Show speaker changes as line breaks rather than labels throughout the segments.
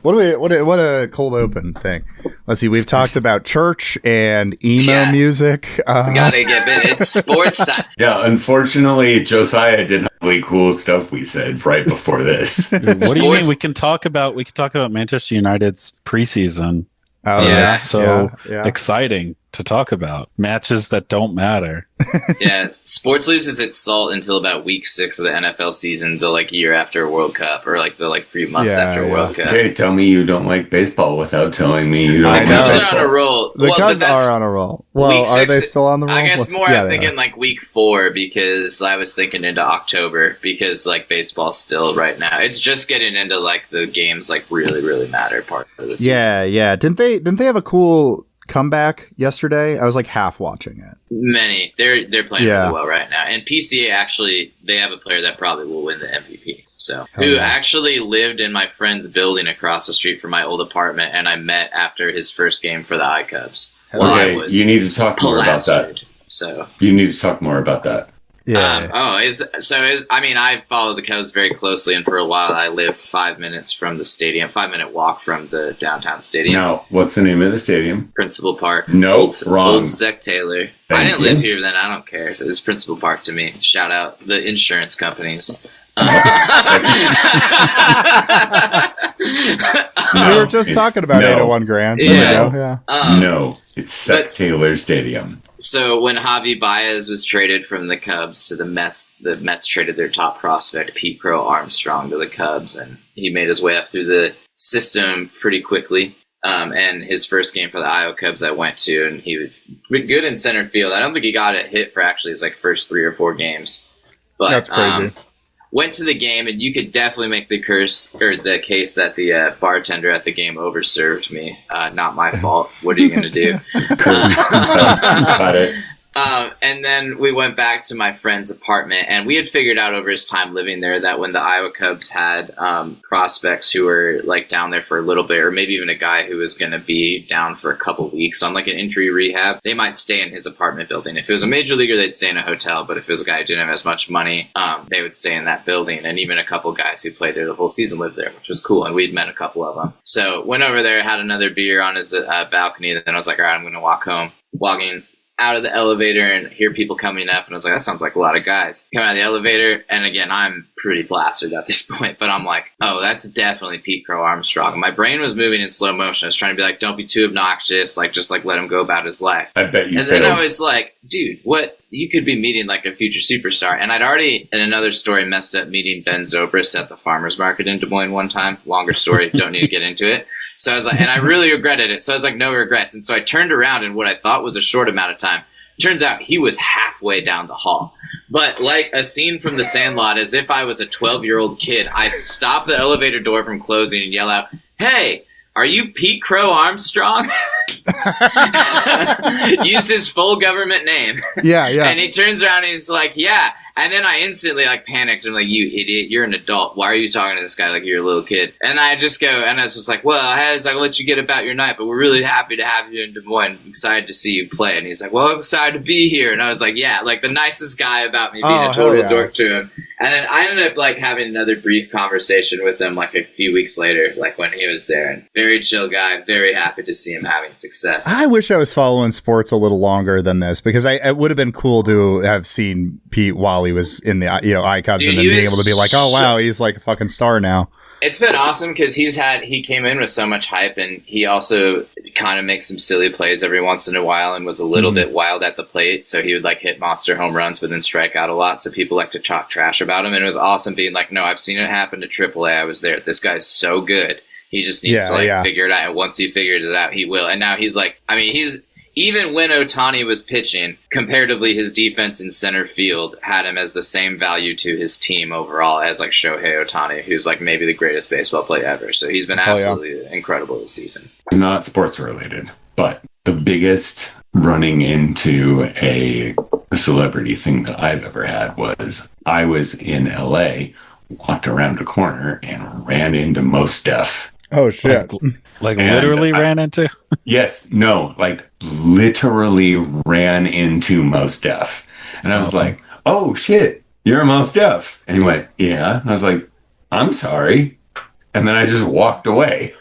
What a cold open thing. Let's see. We've talked about church and emo music.
We gotta get it. It's sports time.
Yeah, unfortunately, Josiah didn't have really cool stuff we said right before this.
What do you mean? We can talk about Manchester United's preseason.
Oh,
It's so exciting to talk about matches that don't matter.
Yeah, sports loses its salt until about week 6 of the NFL season, the like year after a World Cup, or like the few months after a World Cup.
Okay, tell me you don't like baseball without telling me you don't like baseball.
The Cubs are on a roll.
The Cubs are on a roll. Well, are they still on the roll?
I guess I'm thinking like week 4, because I was thinking into October, because like baseball's still right now. It's just getting into like the games like really, really matter part of the season.
Yeah. Didn't they have a cool comeback yesterday? I was like half watching it.
Many. They're playing really well right now. And PCA actually, they have a player that probably will win the MVP. So who actually lived in my friend's building across the street from my old apartment, and I met after his first game for the iCubs.
You need to talk more about that.
So
you need to talk more about that.
Yeah.
I follow the Cubs very closely, and for a while I lived 5 minutes from the stadium, 5-minute walk from the downtown stadium.
Now, what's the name of the stadium?
Principal Park.
No, wrong.
Old Zech Taylor. I didn't live here then. I don't care. It's Principal Park to me. Shout out the insurance companies.
We were just talking about 801 Grand.
No, it's Zech Taylor Stadium.
So when Javi Baez was traded from the Cubs to the Mets traded their top prospect, Pete Crow-Armstrong, to the Cubs, and he made his way up through the system pretty quickly. And his first game for the Iowa Cubs I went to, and he was good in center field. I don't think he got a hit for actually his like first 3 or 4 games. But
that's crazy.
Went to the game, and you could definitely make the case that the bartender at the game overserved me. Not my fault. What are you going to do?
Got it.
And then we went back to my friend's apartment, and we had figured out over his time living there that when the Iowa Cubs had prospects who were like down there for a little bit, or maybe even a guy who was going to be down for a couple weeks on like an injury rehab, they might stay in his apartment building. If it was a major leaguer, they'd stay in a hotel, but if it was a guy who didn't have as much money, they would stay in that building. And even a couple guys who played there the whole season lived there, which was cool, and we'd met a couple of them. So went over there, had another beer on his balcony, and then I was like, all right, I'm going to walk home. Walking out of the elevator and hear people coming up, and I was like, that sounds like a lot of guys. Come out of the elevator, and again, I'm pretty plastered at this point, but I'm like, oh, that's definitely Pete Crow-Armstrong. My brain was moving in slow motion. I was trying to be like, don't be too obnoxious, like just like let him go about his life.
I bet you
And
failed.
then I was like, dude, what? You could be meeting like a future superstar. And I'd already, in another story, messed up meeting Ben Zobrist at the farmer's market in Des Moines one time. Longer story, don't need to get into it. So I was like, and I really regretted it. So I was like, no regrets. And so I turned around in what I thought was a short amount of time. Turns out he was halfway down the hall. But like a scene from The Sandlot, as if I was a 12-year-old kid, I stopped the elevator door from closing and yell out, hey, are you Pete Crow-Armstrong? Used his full government name.
Yeah.
And he turns around and he's like, yeah. And then I instantly like panicked. I'm like, you idiot, you're an adult. Why are you talking to this guy like you're a little kid? And I just go, and I was just like, well, I let you get about your night, but we're really happy to have you in Des Moines. I'm excited to see you play. And he's like, well, I'm excited to be here. And I was like, yeah, like the nicest guy about me being a total dork to him. And then I ended up like having another brief conversation with him like a few weeks later, like when he was there. And very chill guy, very happy to see him having success.
I wish I was following sports a little longer than this, because it would have been cool to have seen Pete while he was in the iCubs, and then being able to be like, oh wow, he's like a fucking star now.
It's been awesome because he came in with so much hype, and he also kind of makes some silly plays every once in a while and was a little bit wild at the plate. So he would like hit monster home runs but then strike out a lot. So people like to talk trash about him. And it was awesome being like, no, I've seen it happen to AAA. I was there. This guy's so good. He just needs to figure it out. And once he figures it out, he will. And now he's like, I mean, even when Ohtani was pitching, comparatively, his defense in center field had him as the same value to his team overall as like Shohei Ohtani, who's like maybe the greatest baseball player ever. So he's been absolutely incredible this season.
Not sports related, but the biggest running into a celebrity thing that I've ever had was I was in LA, walked around a corner and ran into Mos Def.
Oh shit.
Like literally ran into?
Yes. No, like literally ran into Mos Def. And I was like, oh shit, you're a Mos Def. And he went, yeah. And I was like, I'm sorry. And then I just walked away.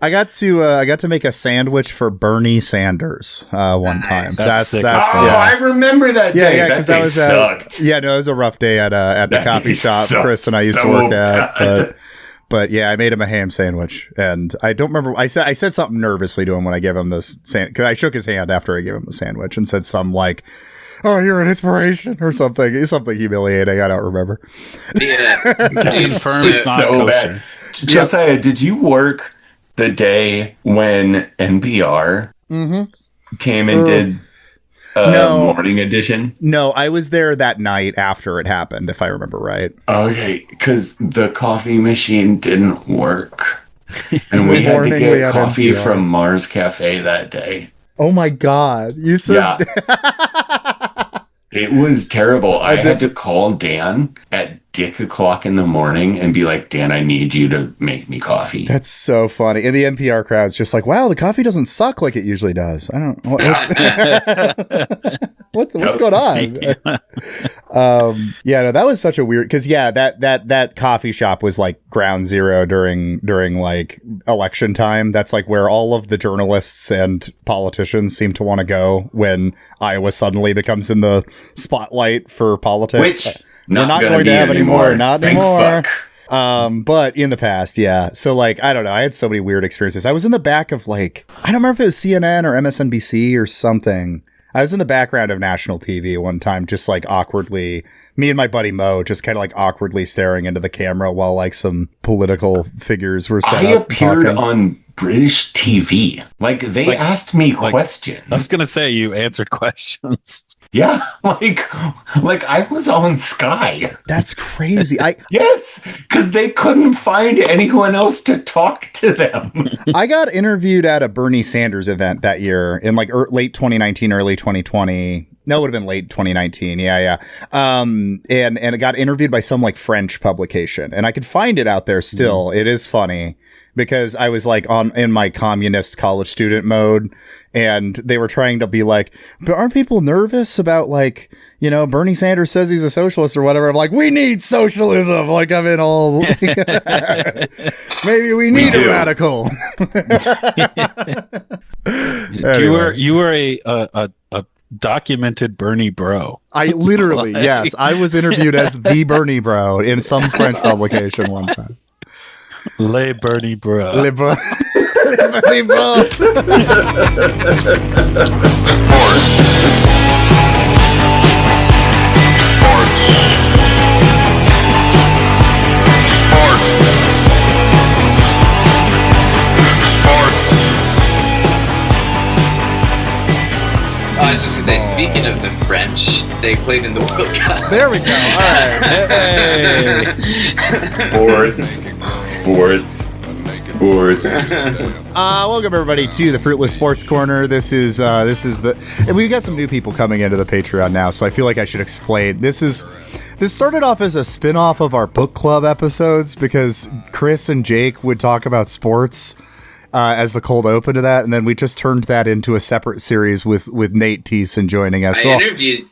I got to make a sandwich for Bernie Sanders one time. That's
I remember that day.
Yeah, because that was
sucked.
It was a rough day at the coffee shop Chris and I used to work at. But yeah, I made him a ham sandwich, and I don't remember. I said something nervously to him when I gave him this because I shook his hand after I gave him the sandwich and said something like, "Oh, you're an inspiration," or something humiliating. I don't remember.
Yeah, dude,
so bad. Josiah, did you work the day when NPR came and did morning edition?
No, I was there that night after it happened, if I remember right.
Okay, because the coffee machine didn't work. And we had to get coffee from Mars Cafe that day.
Oh my God. You said...
Yeah. It was terrible. I had to call Dan at dick o'clock in the morning and be like, Dan, I need you to make me coffee.
That's so funny. And the NPR crowd's just like, wow, the coffee doesn't suck like it usually does. I don't know. What's going on? No, that was such a weird, because that coffee shop was like ground zero during like election time. That's like where all of the journalists and politicians seem to want to go when Iowa suddenly becomes in the spotlight for politics.
Which
we're not going to have anymore. Not
Thank
anymore.
Fuck.
But in the past, yeah. So like, I don't know. I had so many weird experiences. I was in the back of like, I don't remember if it was CNN or MSNBC or something. I was in the background of national TV one time, just like awkwardly, me and my buddy Mo just kind of like awkwardly staring into the camera while like some political figures were set up. I
appeared on British TV. Like they asked me questions.
I was going to say you answered questions.
Yeah, like I was on Sky.
That's crazy.
Yes, because they couldn't find anyone else to talk to them.
I got interviewed at a Bernie Sanders event that year in like late 2019, early 2020. No, it would have been late 2019. Yeah. And it got interviewed by some like French publication, and I could find it out there still. It is funny because I was like in my communist college student mode, and they were trying to be like, but aren't people nervous about like, you know, Bernie Sanders says he's a socialist or whatever. I'm like, we need socialism. Like I'm in all, maybe we need a radical. Anyway.
You were a documented Bernie bro.
I literally, yes, I was interviewed as the Bernie bro in some French publication one time.
Le Bernie bro.
Le Bernie bro.
I was just going to say, speaking of the French, they played in the World Cup.
There we go. All right.
Hey. Sports.
Welcome everybody to the Fruitless Sports Corner. This is and we've got some new people coming into the Patreon now, so I feel like I should explain. This started off as a spin-off of our book club episodes because Chris and Jake would talk about sports as the cold open to that, and then we just turned that into a separate series with Nate Thiessen joining us.
I interviewed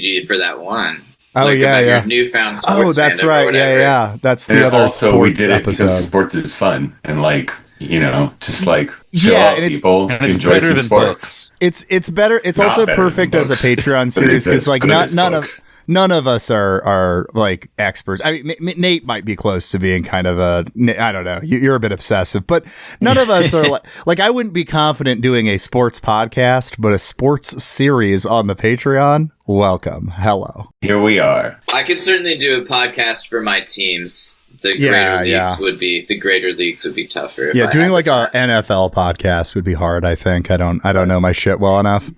you for that one.
Oh, like
yeah.
Your
newfound sports.
Oh, that's right. Yeah. That's the other
also
sports
we did it
episode.
because sports is fun and like, you know, just like show
and
people enjoy some sports.
It's better. It's also perfect as a Patreon series because like none of us are like experts. I mean, Nate might be close to being kind of I don't know. You're a bit obsessive, but none of us are like I wouldn't be confident doing a sports podcast, but a sports series on the Patreon. Welcome. Hello.
Here we are.
I could certainly do a podcast for my teams. The greater leagues would be tougher.
Yeah, doing like a NFL podcast would be hard. I think I don't know my shit well enough.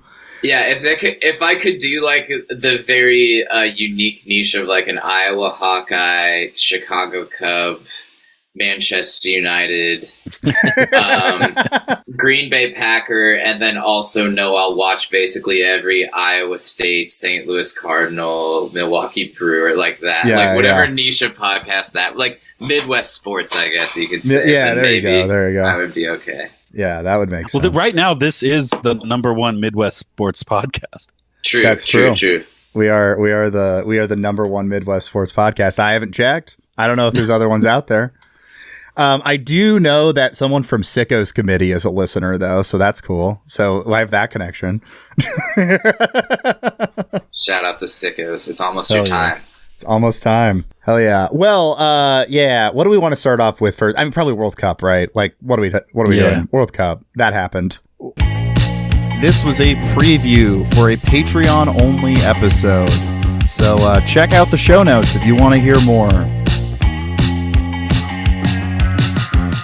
Yeah, if I could do like the very unique niche of like an Iowa Hawkeye, Chicago Cub, Manchester United, Green Bay Packer, and then also I'll watch basically every Iowa State, St. Louis Cardinal, Milwaukee Brewer, like that.
Yeah,
like whatever niche of podcast that, like Midwest sports, I guess you could say.
Yeah, there you go.
I would be okay.
Yeah, that would make sense.
Well, right now, this is the #1 Midwest sports podcast.
True.
That's true. We are the number one Midwest sports podcast. I haven't checked. I don't know if there's other ones out there. I do know that someone from Sicko's Committee is a listener, though, so that's cool. So I have that connection.
Shout out to Sickos. It's almost your time.
Yeah. It's almost time. Hell yeah. Well, yeah. What do we want to start off with first? I mean, probably World Cup, right? Like, what are we doing? World Cup. That happened. This was a preview for a Patreon-only episode. So check out the show notes if you want to hear more.